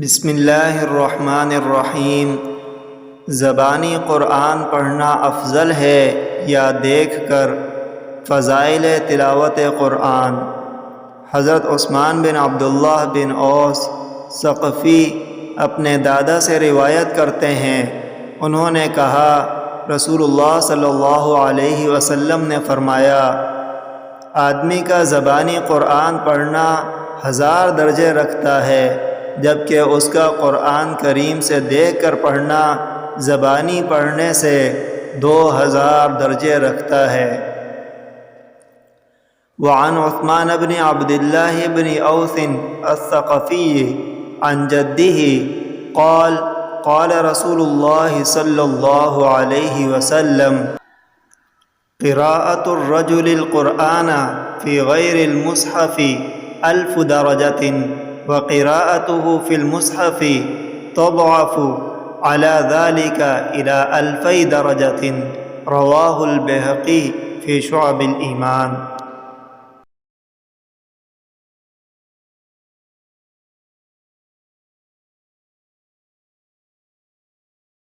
بسم اللہ الرحمن الرحیم۔ زبانی قرآن پڑھنا افضل ہے یا دیکھ کر؟ فضائل تلاوت قرآن۔ حضرت عثمان بن عبداللہ بن اوس ثقفی اپنے دادا سے روایت کرتے ہیں، انہوں نے کہا رسول اللہ صلی اللہ علیہ وسلم نے فرمایا، آدمی کا زبانی قرآن پڑھنا 1000 درجے رکھتا ہے، جبکہ اس کا قرآن کریم سے دیکھ کر پڑھنا زبانی پڑھنے سے 2000 درجے رکھتا ہے۔ وعن عثمان بن عبد الله بن اوس الثقفي عن جده قال قال رسول الله صلى الله عليه وسلم قراءة الرجل القرآن في غير المصحف 1000 درجة وقراءته في المصحف تضعف على ذلك إلى 2000 درجة۔ رواه البيهقي في شعب الإيمان۔